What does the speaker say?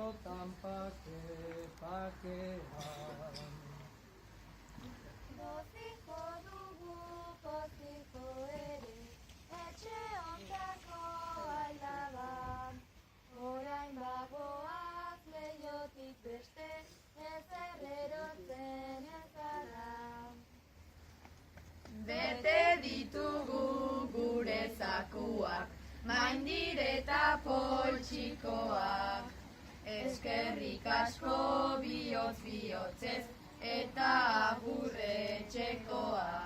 berrotan pakean. Goziko dugu, poziko ere, etxe ondako aldaban. Orain bagoaz leiotik beste, ezer erotzen ez gara. Bete ditugu gure zakuak, maindir eta poltsikoak. Eskerrik asko bihotz bihotzez eta agurre etxekoak.